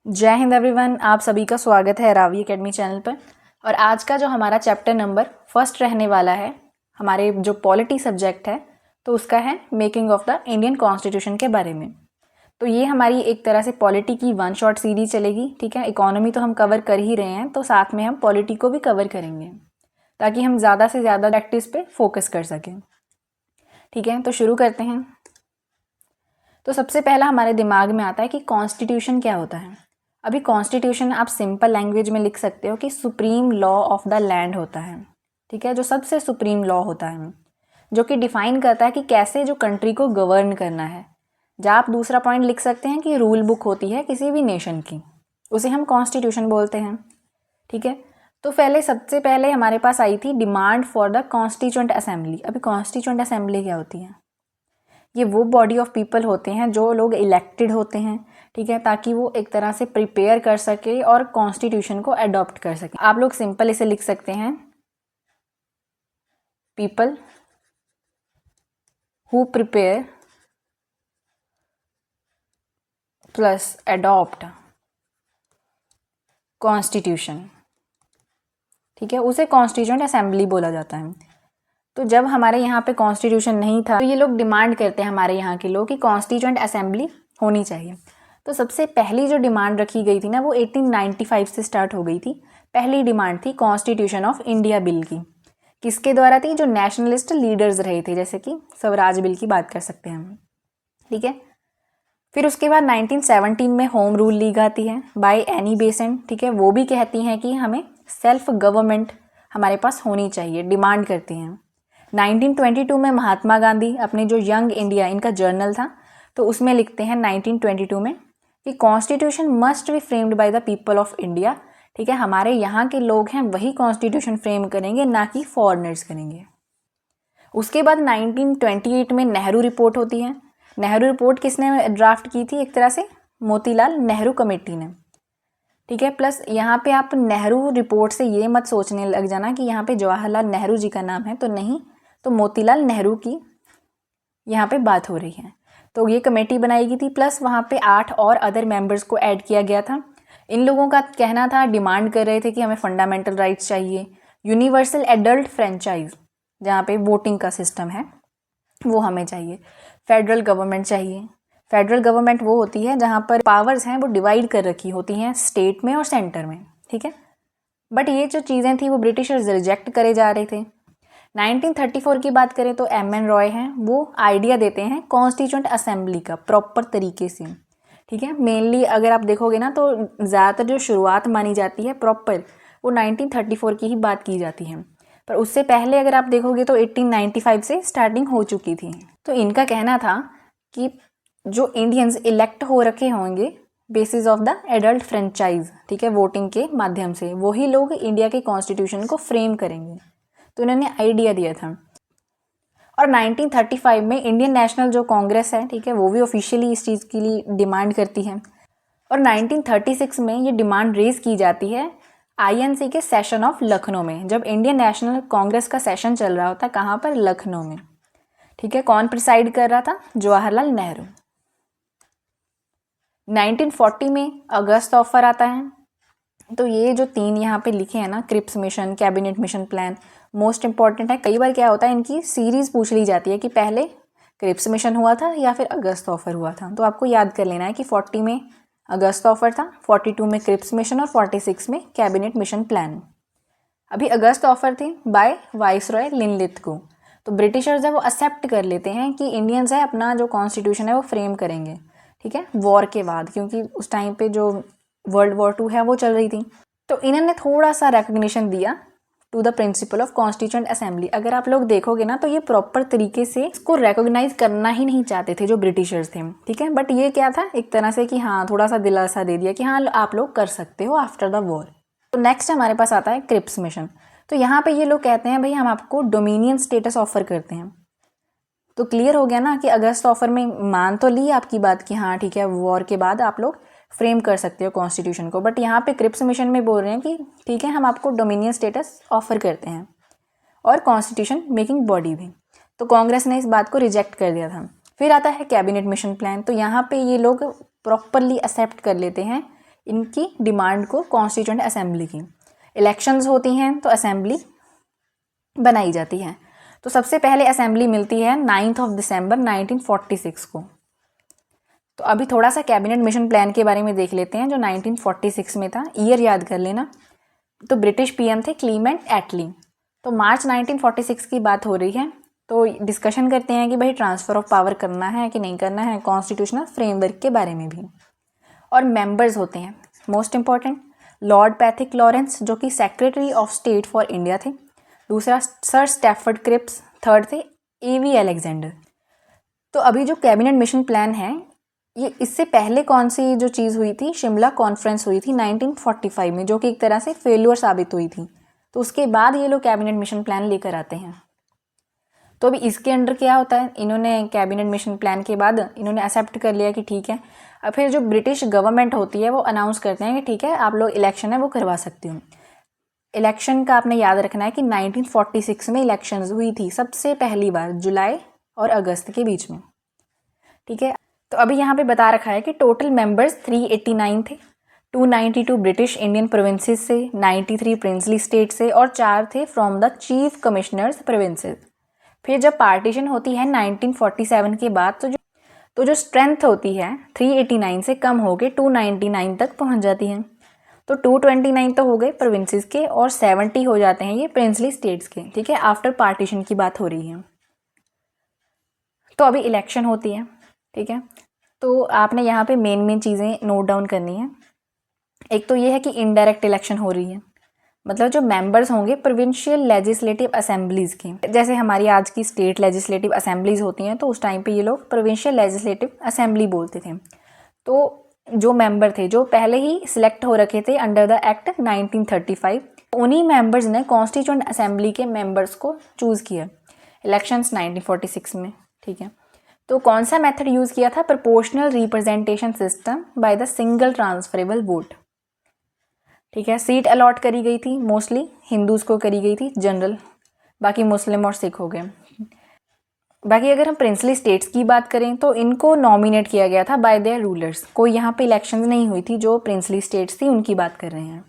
जय हिंद एवरीवन, आप सभी का स्वागत है रावी एकेडमी चैनल पर। और आज का जो हमारा चैप्टर नंबर फर्स्ट रहने वाला है हमारे जो पॉलिटी सब्जेक्ट है, तो उसका है making of the Indian constitution के बारे में। तो ये हमारी एक तरह से पॉलिटी की वन शॉट सीरीज चलेगी। ठीक है, इकोनॉमी तो हम कवर कर ही रहे हैं, तो साथ में हम पॉलिटी को भी कवर करेंगे ताकि हम ज़्यादा से ज़्यादा प्रैक्टिस पे फोकस कर सकें। ठीक है, तो शुरू करते हैं। तो सबसे पहला हमारे दिमाग में आता है कि कॉन्स्टिट्यूशन क्या होता है। अभी कॉन्स्टिट्यूशन आप सिंपल लैंग्वेज में लिख सकते हो कि supreme law of the land होता है। ठीक है, जो सबसे सुप्रीम लॉ होता है, जो कि डिफाइन करता है कि कैसे जो कंट्री को गवर्न करना है। जहाँ आप दूसरा पॉइंट लिख सकते हैं कि रूल बुक होती है किसी भी नेशन की, उसे हम कॉन्स्टिट्यूशन बोलते हैं। ठीक है, तो सबसे पहले हमारे पास आई थी demand for the constituent assembly. अभी कॉन्स्टिट्यूएंट असेंबली क्या होती है? ये वो बॉडी ऑफ पीपल होते हैं जो लोग इलेक्टेड होते हैं। ठीक है, ताकि वो एक तरह से प्रिपेयर कर सके और कॉन्स्टिट्यूशन को अडॉप्ट कर सके। आप लोग सिंपल इसे लिख सकते हैं, people who prepare plus adopt constitution. ठीक है, उसे कॉन्स्टिट्यूएंट असेंबली बोला जाता है। तो जब हमारे यहाँ पे कॉन्स्टिट्यूशन नहीं था, तो ये लोग डिमांड करते हैं, हमारे यहाँ के लोग, कि कॉन्स्टिट्यूएंट असेंबली होनी चाहिए। तो सबसे पहली जो डिमांड रखी गई थी ना, वो 1895 से स्टार्ट हो गई थी। पहली डिमांड थी कॉन्स्टिट्यूशन ऑफ इंडिया बिल की। किसके द्वारा थी? जो नेशनलिस्ट लीडर्स रहे थे, जैसे कि स्वराज बिल की बात कर सकते हैं हम। ठीक है, फिर उसके बाद 1917 में होम रूल लीग आती है बाय एनी बेसेंट। ठीक है, वो भी कहती हैं कि हमें सेल्फ गवर्नमेंट हमारे पास होनी चाहिए, डिमांड करती हैं। 1922 में महात्मा गांधी अपने जो यंग इंडिया, इनका जर्नल था, तो उसमें लिखते हैं 1922 में कि constitution must be framed by the people of India. ठीक है, हमारे यहाँ के लोग हैं वही कॉन्स्टिट्यूशन फ्रेम करेंगे, ना कि फॉरेनर्स करेंगे। उसके बाद 1928 में नेहरू रिपोर्ट होती है। नेहरू रिपोर्ट किसने ड्राफ्ट की थी? एक तरह से मोतीलाल नेहरू कमेटी ने। ठीक है, प्लस यहाँ पे आप नेहरू रिपोर्ट से ये मत सोचने लग जाना कि यहाँ पे जवाहरलाल नेहरू जी का नाम है, तो नहीं, तो मोतीलाल नेहरू की यहाँ पे बात हो रही है। तो ये कमेटी बनाई गई थी, प्लस वहाँ पे 8 और अदर मेंबर्स को ऐड किया गया था। इन लोगों का कहना था, डिमांड कर रहे थे कि हमें फंडामेंटल राइट्स चाहिए, यूनिवर्सल एडल्ट फ्रेंचाइज, जहाँ पे वोटिंग का सिस्टम है वो हमें चाहिए, फेडरल गवर्नमेंट चाहिए। फेडरल गवर्नमेंट वो होती है जहाँ पर पावर्स हैं वो डिवाइड कर रखी होती हैं स्टेट में और सेंटर में। ठीक है, बट ये जो चीज़ें थी वो ब्रिटिशर्स रिजेक्ट करे जा रहे थे। 1934 की बात करें तो एम.एन. रॉय हैं, वो आइडिया देते हैं कॉन्स्टिट्यूएंट असेंबली का प्रॉपर तरीके से। ठीक है, मेनली अगर आप देखोगे ना, तो ज़्यादातर जो शुरुआत मानी जाती है प्रॉपर, वो 1934 की ही बात की जाती है। पर उससे पहले अगर आप देखोगे तो 1895 से स्टार्टिंग हो चुकी थी। तो इनका कहना था कि जो इंडियंस इलेक्ट हो रखे होंगे basis of the adult franchise, ठीक है, वोटिंग के माध्यम से, वही लोग इंडिया के कॉन्स्टिट्यूशन को फ्रेम करेंगे। तो इन्होंने आइडिया दिया था। और 1935 में इंडियन नेशनल जो कांग्रेस है, ठीक है, वो भी ऑफिशियली इस चीज़ के लिए डिमांड करती है। और 1936 में ये डिमांड रेज की जाती है आईएनसी के सेशन ऑफ लखनऊ में, जब इंडियन नेशनल कांग्रेस का सेशन चल रहा होता, कहाँ पर? लखनऊ में। ठीक है, कौन प्रिसाइड कर रहा था? जवाहरलाल नेहरू। 1940 में अगस्त ऑफर आता है। तो ये जो 3 यहाँ पे लिखे हैं ना, Cripps mission, cabinet mission plan, most important है। कई बार क्या होता है, इनकी सीरीज पूछ ली जाती है कि पहले क्रिप्स मिशन हुआ था या फिर अगस्त ऑफर हुआ था। तो आपको याद कर लेना है कि 40 में अगस्त ऑफर था, 42 में क्रिप्स मिशन और 46 में कैबिनेट मिशन प्लान। अभी अगस्त ऑफर थी बाय वाइसरॉय लिनलिथ को। तो ब्रिटिशर्स है वो एक्सेप्ट कर लेते हैं कि इंडियंस है अपना जो कॉन्स्टिट्यूशन है वो फ्रेम करेंगे। ठीक है, वॉर के बाद, क्योंकि उस टाइम पे जो वर्ल्ड वॉर 2 है वो चल रही थी। तो इन्होंने थोड़ा सा रिकग्निशन दिया to the principle of constituent assembly. अगर आप लोग देखोगे ना, तो ये प्रॉपर तरीके से इसको रिकॉग्नाइज करना ही नहीं चाहते थे जो ब्रिटिशर्स थे। ठीक है, बट ये क्या था, एक तरह से कि हाँ, थोड़ा सा दिलासा दे दिया कि हाँ, आप लोग कर सकते हो आफ्टर द वॉर। तो नेक्स्ट हमारे पास आता है क्रिप्स मिशन। तो यहाँ पे ये लोग कहते हैं, भाई हम आपको डोमिनियन स्टेटस ऑफर करते हैं। तो क्लियर हो गया ना कि अगस्त ऑफर में मान तो ली आपकी बात कि हाँ ठीक है, वॉर के बाद आप लोग फ्रेम कर सकते हो कॉन्स्टिट्यूशन को, बट यहाँ पे क्रिप्स मिशन में बोल रहे हैं कि ठीक है, हम आपको डोमिनियन स्टेटस ऑफर करते हैं और कॉन्स्टिट्यूशन मेकिंग बॉडी भी। तो कांग्रेस ने इस बात को रिजेक्ट कर दिया था। फिर आता है कैबिनेट मिशन प्लान। तो यहाँ पे ये लोग प्रॉपरली एक्सेप्ट कर लेते हैं इनकी डिमांड को कॉन्स्टिट्यूएंट असेंबली की। इलेक्शंस होती हैं तो असेंबली बनाई जाती है। तो सबसे पहले असेंबली मिलती है 9 दिसंबर 1946 को। तो अभी थोड़ा सा कैबिनेट मिशन प्लान के बारे में देख लेते हैं जो 1946 में था। ईयर याद कर लेना। तो ब्रिटिश पीएम थे क्लीमेंट एटली। तो मार्च 1946 की बात हो रही है। तो डिस्कशन करते हैं कि भाई ट्रांसफ़र ऑफ पावर करना है कि नहीं करना है, कॉन्स्टिट्यूशनल फ्रेमवर्क के बारे में भी। और मेंबर्स होते हैं most important Lord Pethick Lawrence जो कि secretary of state for India थे। दूसरा सर स्टैफर्ड क्रिप्स, थर्ड थे एवी अलेक्जेंडर। तो अभी जो कैबिनेट मिशन प्लान है ये इससे पहले कौन सी जो चीज़ हुई थी, शिमला कॉन्फ्रेंस हुई थी 1945 में, जो कि एक तरह से फेल्यूर साबित हुई थी। तो उसके बाद ये लोग कैबिनेट मिशन प्लान लेकर आते हैं। तो अभी इसके अंडर क्या होता है, इन्होंने कैबिनेट मिशन प्लान के बाद इन्होंने एक्सेप्ट कर लिया कि ठीक है। अब फिर जो ब्रिटिश गवर्नमेंट होती है वो अनाउंस करते हैं कि ठीक है आप लोग इलेक्शन है वो करवा सकते हो। इलेक्शन का आपने याद रखना है कि 1946 में इलेक्शंस हुई थी सबसे पहली बार जुलाई और अगस्त के बीच में। ठीक है, तो अभी यहाँ पे बता रखा है कि टोटल मेंबर्स 389 थे। 292 ब्रिटिश इंडियन प्रोविंसेस से, 93 प्रिंसली स्टेट से और 4 थे from the chief commissioners provinces. फिर जब पार्टीशन होती है 1947 के बाद तो जो स्ट्रेंथ होती है 389 से कम हो के 299 तक पहुँच जाती है। तो 229 तो हो गए प्रोविंसेस के और 70 हो जाते हैं ये प्रिंसली स्टेट्स के। ठीक है, आफ्टर पार्टीशन की बात हो रही है। तो अभी इलेक्शन होती है। ठीक है, तो आपने यहाँ पे मेन चीज़ें नोट डाउन करनी है। एक तो ये है कि इनडायरेक्ट इलेक्शन हो रही है, मतलब जो मेंबर्स होंगे प्रोविंशियल लेजिस्लेटिव असेंबलीज़ की, जैसे हमारी आज की स्टेट लेजिस्लेटिव असेंबलीज़ होती हैं तो उस टाइम पे ये लोग प्रोविंशियल लेजिस्लेटिव असेंबली बोलते थे। तो जो मेंबर थे जो पहले ही सिलेक्ट हो रखे थे अंडर द एक्ट 1935, उन्हीं मेंबर्स ने कॉन्स्टिट्यूएंट असेंबली के मेंबर्स को चूज़ किया इलेक्शंस 1946 में। ठीक है, तो कौन सा मेथड यूज़ किया था, proportional representation system by the single transferable vote. ठीक है, सीट अलॉट करी गई थी, मोस्टली हिंदूज़ को करी गई थी जनरल, बाकी मुस्लिम और सिख हो गए। बाकी अगर हम प्रिंसली स्टेट्स की बात करें तो इनको नॉमिनेट किया गया था बाय देयर रूलर्स। कोई यहाँ पे इलेक्शंस नहीं हुई थी, जो प्रिंसली स्टेट्स थी उनकी बात कर रहे हैं।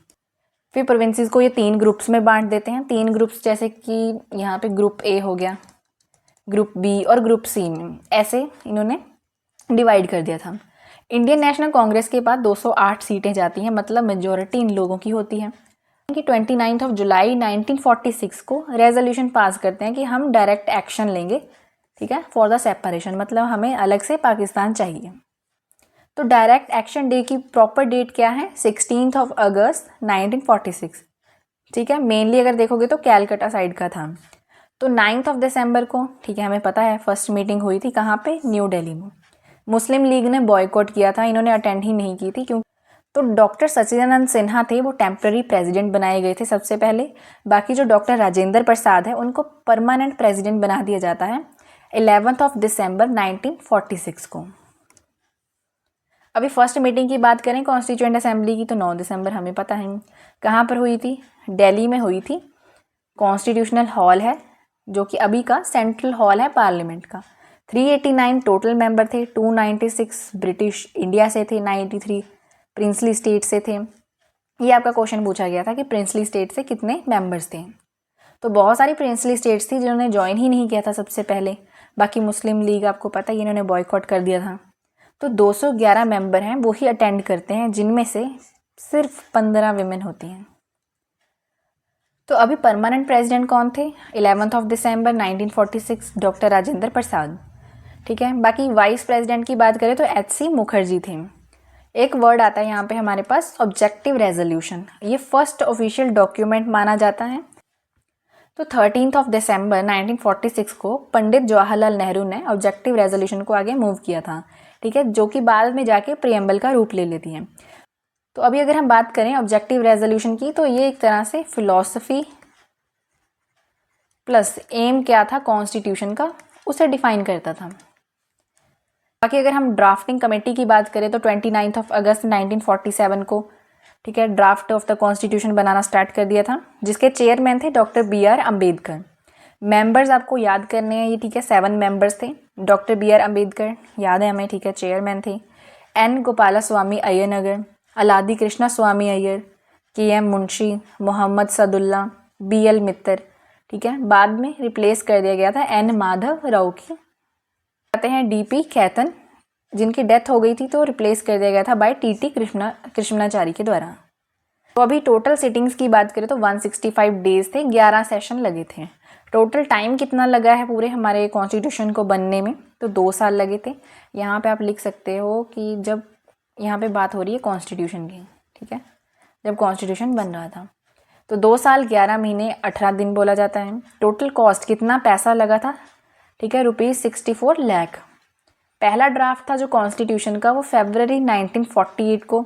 फिर प्रोविंसेस को ये 3 ग्रुप्स में बांट देते हैं। 3 ग्रुप्स जैसे कि यहाँ पे ग्रुप ए हो गया, ग्रुप बी और ग्रुप सी में, ऐसे इन्होंने डिवाइड कर दिया था। इंडियन नेशनल कांग्रेस के पास 208 सीटें जाती हैं, मतलब मेजॉरिटी इन लोगों की होती है। कि 29 जुलाई 1946 को रेजोल्यूशन पास करते हैं कि हम डायरेक्ट एक्शन लेंगे। ठीक है, फॉर द सेपरेशन, मतलब हमें अलग से पाकिस्तान चाहिए। तो डायरेक्ट एक्शन डे की प्रॉपर डेट क्या है, 16 अगस्त 1946। ठीक है, मेनली अगर देखोगे तो कैलकाटा साइड का था। तो 9 दिसंबर को, ठीक है, हमें पता है फर्स्ट मीटिंग हुई थी कहाँ पे, न्यू दिल्ली में। मुस्लिम लीग ने बॉयकॉट किया था, इन्होंने अटेंड ही नहीं की थी क्योंकि तो डॉक्टर सचिदानंद सिन्हा थे वो टेम्प्रेरी प्रेसिडेंट बनाए गए थे सबसे पहले। बाकी जो डॉक्टर राजेंद्र प्रसाद है उनको परमानेंट प्रेसिडेंट बना दिया जाता है 11 दिसंबर 1946 को। अभी फर्स्ट मीटिंग की बात करें कॉन्स्टिट्यूएंट असेंबली की तो 9 दिसंबर हमें पता है कहाँ पर हुई थी, दिल्ली में हुई थी। कॉन्स्टिट्यूशनल हॉल है जो कि अभी का सेंट्रल हॉल है पार्लियामेंट का। 389 टोटल मेंबर थे, 296 ब्रिटिश इंडिया से थे, 93 प्रिंसली स्टेट से थे। ये आपका क्वेश्चन पूछा गया था कि प्रिंसली स्टेट से कितने मेंबर्स थे। तो बहुत सारी प्रिंसली स्टेट्स थी जिन्होंने ज्वाइन ही नहीं किया था सबसे पहले। बाकी मुस्लिम लीग आपको पता है इन्होंने बॉयकॉट कर दिया था। तो 211 मेंबर हैं वो ही अटेंड करते हैं, जिनमें से सिर्फ 15 विमेन होती हैं। तो अभी परमानेंट प्रेसिडेंट कौन थे, 11 दिसंबर 1946 डॉक्टर राजेंद्र प्रसाद। ठीक है, बाकी वाइस प्रेसिडेंट की बात करें तो HC मुखर्जी थे। एक वर्ड आता है यहाँ पे हमारे पास, ऑब्जेक्टिव रेजोल्यूशन। ये फर्स्ट ऑफिशियल डॉक्यूमेंट माना जाता है। तो 13 दिसंबर 1946 को पंडित जवाहरलाल नेहरू ने ऑब्जेक्टिव रेजोल्यूशन को आगे मूव किया था। ठीक है, जो कि बाद में जाके प्रीएम्बल का रूप ले लेती है। तो अभी अगर हम बात करें ऑब्जेक्टिव रेजोल्यूशन की तो ये एक तरह से फिलॉसफी प्लस एम क्या था कॉन्स्टिट्यूशन का, उसे डिफाइन करता था। बाकी अगर हम ड्राफ्टिंग कमेटी की बात करें तो 29 अगस्त 1947 को, ठीक है, draft of the constitution banana start कर दिया था, जिसके चेयरमैन थे डॉक्टर BR अम्बेडकर। मेंबर्स आपको याद करने हैं ये, ठीक है, 7 मेंबर्स थे। डॉक्टर BR अम्बेडकर याद है हमें, ठीक है, चेयरमैन थे। N गोपाला स्वामी अय्यनगर, अलादी कृष्णा स्वामी अय्यर, KM मुंशी, मोहम्मद सदुल्ला, BL मित्तर, ठीक है। बाद में रिप्लेस कर दिया गया था N माधव राव की। आते हैं DP कैतन, जिनकी डेथ हो गई थी तो रिप्लेस कर दिया गया था बाय TT कृष्णाचारी के द्वारा। तो अभी टोटल सिटिंग्स की बात करें तो 165 डेज थे, 11 सेशन लगे थे। टोटल टाइम कितना लगा है पूरे हमारे कॉन्स्टिट्यूशन को बनने में, तो 2 साल लगे थे। यहाँ पे आप लिख सकते हो कि जब यहाँ पे बात हो रही है कॉन्स्टिट्यूशन की, ठीक है, जब कॉन्स्टिट्यूशन बन रहा था तो 2 साल 11 महीने 18 दिन बोला जाता है। टोटल कॉस्ट कितना पैसा लगा था, ठीक है, ₹64 लाख। पहला ड्राफ्ट था जो कॉन्स्टिट्यूशन का वो फरवरी 1948 को।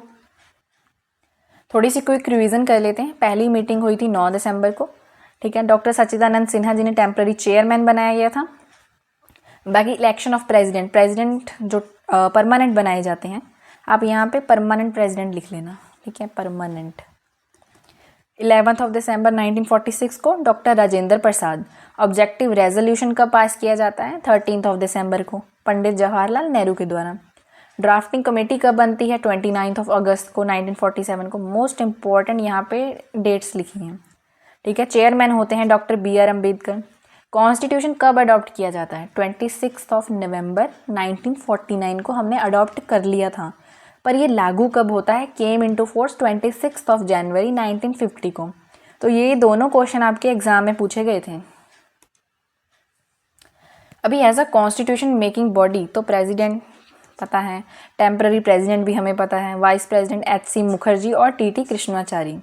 थोड़ी सी क्विक रिवीजन कर लेते हैं। पहली मीटिंग हुई थी 9 दिसंबर को, ठीक है। डॉक्टर सच्चिदानंद सिन्हा जिन्हें टेम्पररी चेयरमैन बनाया गया था। बाकी इलेक्शन ऑफ प्रेसिडेंट जो परमानेंट बनाए जाते हैं, आप यहाँ पे परमानेंट प्रेसिडेंट लिख लेना, ठीक है, परमानेंट। 11 दिसंबर 1946 को doctor Rajendra Prasad objective resolution का पास किया जाता है 13 दिसंबर को पंडित जवाहरलाल नेहरू के द्वारा। ड्राफ्टिंग कमेटी कब बनती है 29 अगस्त को 1947 को। मोस्ट इम्पॉर्टेंट यहाँ पे डेट्स लिखी हैं, ठीक है। चेयरमैन होते हैं डॉक्टर BR अम्बेडकर। कॉन्स्टिट्यूशन कब अडॉप्ट किया जाता है 26 नवंबर 1949 को हमने अडॉप्ट कर लिया था, पर ये लागू कब होता है, केम इनटू फोर्स 26 जनवरी 1950 को। तो ये दोनों क्वेश्चन आपके एग्जाम में पूछे गए थे। अभी as a constitution making body तो प्रेसिडेंट पता है, टेम्पररी प्रेसिडेंट भी हमें पता है, वाइस प्रेसिडेंट HC मुखर्जी और TT कृष्णाचारी।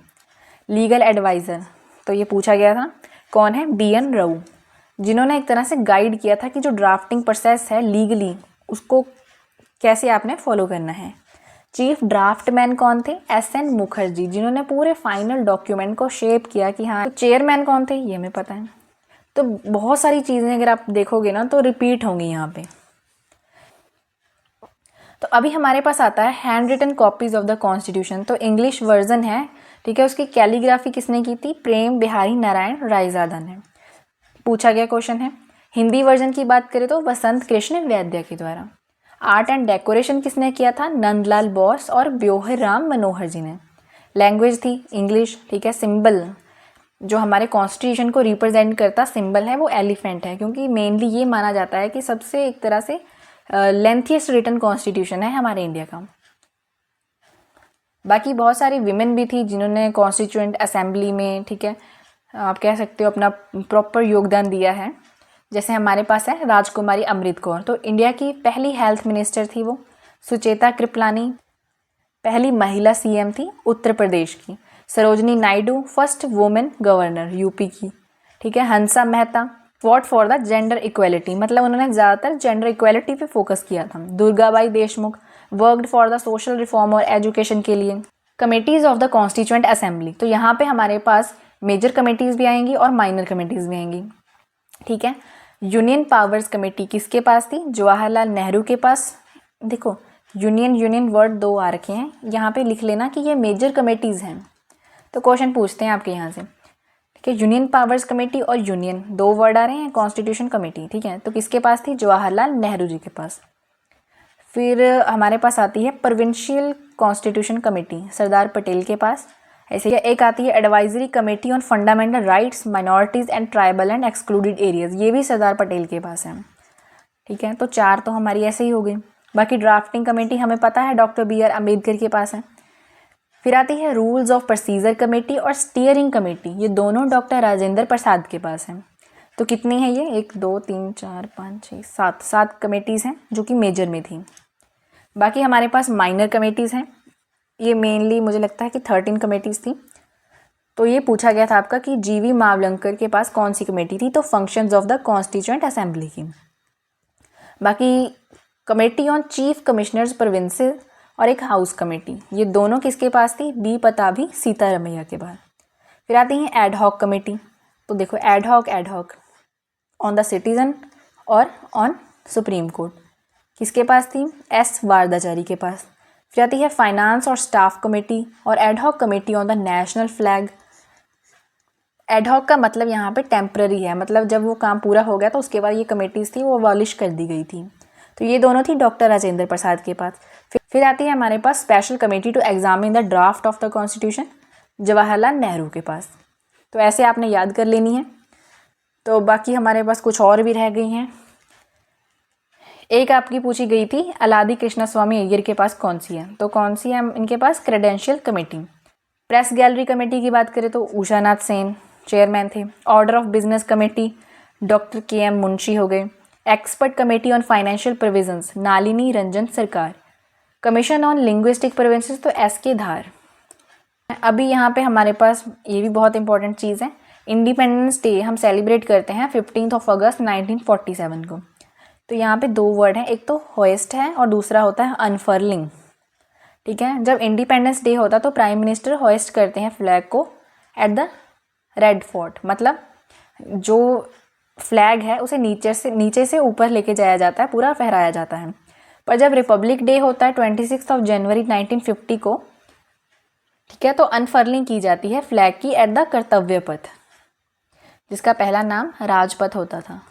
लीगल एडवाइज़र तो ये पूछा गया था, कौन है, BN राव, जिन्होंने एक तरह से गाइड किया था कि जो ड्राफ्टिंग प्रोसेस है लीगली उसको कैसे आपने फॉलो करना है। चीफ ड्राफ्टमैन कौन थे, SN मुखर्जी, जिन्होंने पूरे फाइनल डॉक्यूमेंट को शेप किया कि हाँ। तो चेयरमैन कौन थे ये हमें पता है। तो बहुत सारी चीज़ें अगर आप देखोगे ना तो रिपीट होंगी यहाँ पे। तो अभी हमारे पास आता है hand written copies of the constitution. तो इंग्लिश वर्जन है, ठीक है, उसकी कैलीग्राफी किसने की थी, प्रेम बिहारी नारायण रायजादा ने। पूछा गया क्वेश्चन है। हिंदी वर्जन की बात करें तो वसंत कृष्ण वैद्य के द्वारा। आर्ट एंड डेकोरेशन किसने किया था, नंदलाल बोस और ब्योहर राम मनोहर जी ने। लैंग्वेज थी इंग्लिश, ठीक है। सिंबल जो हमारे कॉन्स्टिट्यूशन को रिप्रेजेंट करता सिंबल है वो एलिफेंट है, क्योंकि मेनली ये माना जाता है कि सबसे एक तरह से लेंथीएस्ट रिटन कॉन्स्टिट्यूशन है हमारे इंडिया का। बाकी बहुत सारी विमेन भी थी जिन्होंने कॉन्स्टिट्यूएंट असेंबली में, ठीक है, आप कह सकते हो अपना प्रॉपर योगदान दिया है। जैसे हमारे पास है राजकुमारी अमृत कौर, तो इंडिया की पहली हेल्थ मिनिस्टर थी वो। सुचेता कृपलानी पहली महिला CM थी उत्तर प्रदेश की। Sarojini Naidu first women governor UP की, ठीक है। Hansa Mehta fought for the gender equality, मतलब उन्होंने ज़्यादातर जेंडर इक्वेलिटी पे फोकस किया था। Durgabai Deshmukh worked for the social reform और एजुकेशन के लिए। Committees of the constituent assembly, तो यहाँ पे हमारे पास मेजर कमेटीज़ भी आएंगी और माइनर कमेटीज़ भी आएंगी, ठीक है। यूनियन पावर्स कमेटी किसके पास थी, जवाहरलाल नेहरू के पास। देखो यूनियन वर्ड 2 आ रखे हैं, यहाँ पे लिख लेना कि ये मेजर कमेटीज़ हैं। तो क्वेश्चन पूछते हैं आपके यहाँ से, ठीक है। यूनियन पावर्स कमेटी और यूनियन 2 वर्ड आ रहे हैं, कॉन्स्टिट्यूशन कमेटी, ठीक है। तो किसके पास थी, जवाहरलाल नेहरू जी के पास। फिर हमारे पास आती है provincial constitution committee, Sardar Patel के पास। ऐसे ही एक आती है advisory committee on fundamental rights minorities and tribal and excluded areas, ये भी सरदार पटेल के पास है, ठीक है। तो 4 तो हमारी ऐसे ही हो गई। बाकी ड्राफ्टिंग कमेटी हमें पता है डॉक्टर BR अम्बेडकर के पास है। फिर आती है रूल्स ऑफ प्रोसीजर कमेटी और स्टीयरिंग कमेटी, ये दोनों डॉक्टर राजेंद्र प्रसाद के पास हैं। तो कितनी है ये, 1 2 3 4 5 6 7 कमेटीज़ हैं जो कि मेजर में थी। बाकी हमारे पास माइनर कमेटीज़ हैं, ये मेनली मुझे लगता है कि 13 कमेटीज़ थी। तो ये पूछा गया था आपका कि GV मावलंकर के पास कौन सी कमेटी थी, तो functions of the constituent assembly की। बाकी committee on chief commissioners provinces और एक हाउस कमेटी, ये दोनों किसके पास थी, B पताभी सीतारमैया के पास। फिर आती हैं एडहॉक कमेटी, तो देखो एडहॉक ऑन द सिटीज़न और ऑन सुप्रीम कोर्ट किसके पास थी, S वारदाचारी के पास। फिर आती है फाइनेंस और स्टाफ कमेटी और ad hoc committee on the national flag. Ad hoc का मतलब यहाँ पे टेम्पररी है, मतलब जब वो काम पूरा हो गया तो उसके बाद ये कमेटीज़ थी वो अबॉलिश कर दी गई थी। तो ये दोनों थी डॉक्टर राजेंद्र प्रसाद के पास। फिर आती है हमारे पास special committee to examine the draft of the constitution, Jawaharlal Nehru के पास। तो ऐसे आपने याद कर लेनी है। तो बाकी हमारे पास कुछ और भी रह गई हैं। एक आपकी पूछी गई थी अलादी कृष्णा स्वामी अय्यर के पास कौन सी है, तो कौन सी है इनके पास, credential committee. Press gallery committee की बात करें तो उषा नाथ सेन चेयरमैन थे। Order of business committee doctor K M. Munshi हो गए। Expert committee on financial provisions Nalini Ranjan Sarkar. Commission on linguistic provinces तो एस.के. धार। अभी यहाँ पे हमारे पास ये भी बहुत इंपॉर्टेंट चीज़ है, इंडिपेंडेंस डे हम सेलिब्रेट करते हैं 15 अगस्त 1947 को। तो यहाँ पे दो वर्ड हैं, एक तो होइस्ट है और दूसरा होता है अनफर्लिंग। ठीक है, जब इंडिपेंडेंस डे होता है तो प्राइम मिनिस्टर होइस्ट करते हैं फ्लैग को एट द रेड फोर्ट, मतलब जो फ्लैग है उसे नीचे से ऊपर लेके जाया जाता है, पूरा फहराया जाता है। पर जब रिपब्लिक डे होता है 26 जनवरी 1950 को, ठीक है, तो अनफर्लिंग की जाती है फ्लैग की एट द कर्तव्य पथ, जिसका पहला नाम राजपथ होता था।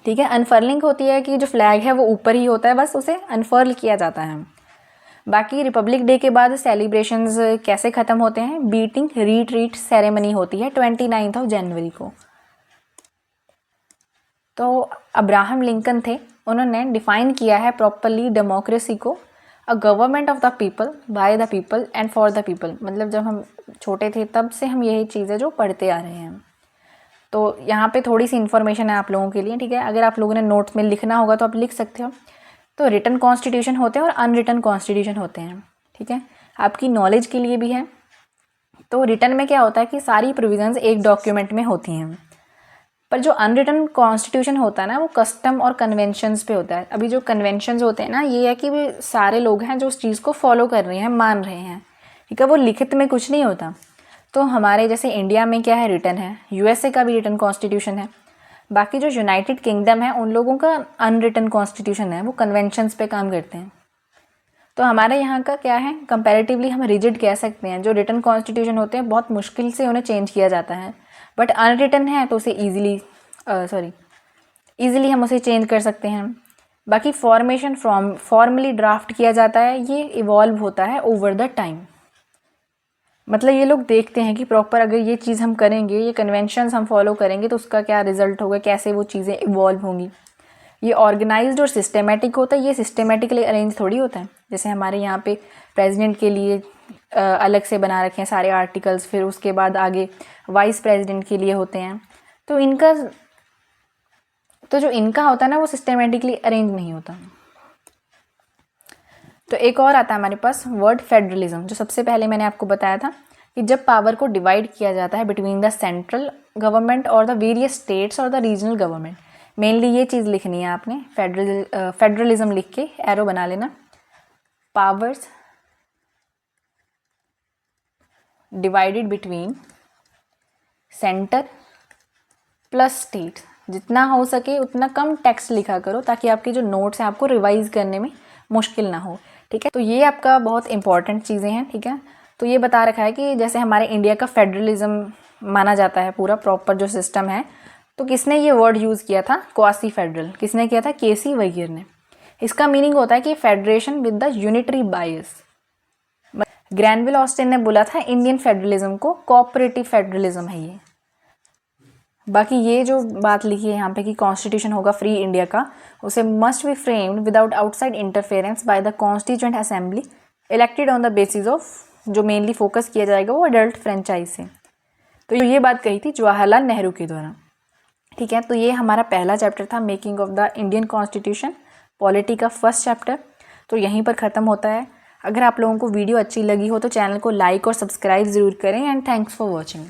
ठीक है, अनफर्लिंग होती है कि जो फ्लैग है वो ऊपर ही होता है, बस उसे अनफर्ल किया जाता है। बाकी रिपब्लिक डे के बाद सेलिब्रेशंस कैसे ख़त्म होते हैं, बीटिंग रिट्रीट सेरेमनी होती है 29 जनवरी को। तो अब्राहम लिंकन थे, उन्होंने डिफाइन किया है प्रॉपरली डेमोक्रेसी को, a government of the people by the people and for the people. मतलब जब हम छोटे थे तब से हम यही चीज़ें जो पढ़ते आ रहे हैं। तो यहाँ पे थोड़ी सी इन्फॉर्मेशन है आप लोगों के लिए। ठीक है, अगर आप लोगों ने नोट्स में लिखना होगा तो आप लिख सकते हो। तो रिटन कॉन्स्टिट्यूशन होते हैं और अनरिटन कॉन्स्टिट्यूशन होते हैं। ठीक है, आपकी नॉलेज के लिए भी है। तो रिटन में क्या होता है कि सारी प्रोविजंस एक डॉक्यूमेंट में होती हैं, पर जो अनरिटन कॉन्स्टिट्यूशन होता है ना वो कस्टम और कन्वेंशंस पे होता है। अभी जो कन्वेंशंस होते हैं ना, ये है कि वे सारे लोग हैं जो उस चीज़ को फॉलो कर रहे हैं, मान रहे हैं। ठीक है, वो लिखित में कुछ नहीं होता। तो हमारे जैसे इंडिया में क्या है, रिटन है। यूएसए का भी रिटन कॉन्स्टिट्यूशन है। बाकी जो यूनाइटेड किंगडम है उन लोगों का अनरिटन कॉन्स्टिट्यूशन है, वो कन्वेंशंस पे काम करते हैं। तो हमारे यहाँ का क्या है, कंपैरेटिवली हम रिजिड कह सकते हैं। जो रिटन कॉन्स्टिट्यूशन होते हैं बहुत मुश्किल से उन्हें चेंज किया जाता है, बट अनरिटन है तो उसे ईजिली हम उसे चेंज कर सकते हैं। बाकी फॉर्मेशन फॉर्मली ड्राफ्ट किया जाता है, ये इवॉल्व होता है ओवर द टाइम। मतलब ये लोग देखते हैं कि प्रॉपर अगर ये चीज़ हम करेंगे, ये कन्वेंशंस हम फॉलो करेंगे तो उसका क्या रिजल्ट होगा, कैसे वो चीज़ें इवॉल्व होंगी। ये ऑर्गेनाइज्ड और सिस्टेमेटिक होता है, ये सिस्टेमेटिकली अरेंज थोड़ी होता है। जैसे हमारे यहाँ पे प्रेसिडेंट के लिए अलग से बना रखे हैं सारे आर्टिकल्स, फिर उसके बाद आगे वाइस प्रेसिडेंट के लिए होते हैं। तो जो इनका होता है ना वो सिस्टेमेटिकली अरेंज नहीं होता। तो एक और आता है हमारे पास वर्ड फेडरलिज्म, जो सबसे पहले मैंने आपको बताया था कि जब पावर को डिवाइड किया जाता है बिटवीन द सेंट्रल गवर्नमेंट और द वेरियस स्टेट्स और द रीजनल गवर्नमेंट। मेनली ये चीज़ लिखनी है आपने, फेडरलिज्म लिख के एरो बना लेना। Powers divided between centre plus state. जितना हो सके उतना कम टेक्स्ट लिखा करो ताकि आपके जो नोट्स हैं आपको रिवाइज करने में मुश्किल ना हो। ठीक है, तो ये आपका बहुत इंपॉर्टेंट चीज़ें हैं। ठीक है, तो ये बता रखा है कि जैसे हमारे इंडिया का फेडरलिज्म माना जाता है, पूरा प्रॉपर जो सिस्टम है, तो किसने ये वर्ड यूज़ किया था, क्वासी फेडरल। किसने किया था, के.सी. वैगियर ने। इसका मीनिंग होता है कि federation with the unitary bias. Granville Austin ने बोला था इंडियन फेडरलिज्म को कोऑपरेटिव फेडरलिज्म है ये। बाकी ये जो बात लिखी है यहाँ पे कि कॉन्स्टिट्यूशन होगा फ्री इंडिया का, उसे must be framed without outside interference by the constituent assembly elected on the basis of, जो मेनली फोकस किया जाएगा वो अडल्ट फ्रेंचाइज से। तो ये बात कही थी जवाहरलाल नेहरू के द्वारा। ठीक है, तो ये हमारा पहला चैप्टर था, making of the Indian constitution, polity का फर्स्ट चैप्टर। तो यहीं पर ख़त्म होता है। अगर आप लोगों को वीडियो अच्छी लगी हो तो चैनल को लाइक और सब्सक्राइब ज़रूर करें एंड थैंक्स फॉर वॉचिंग।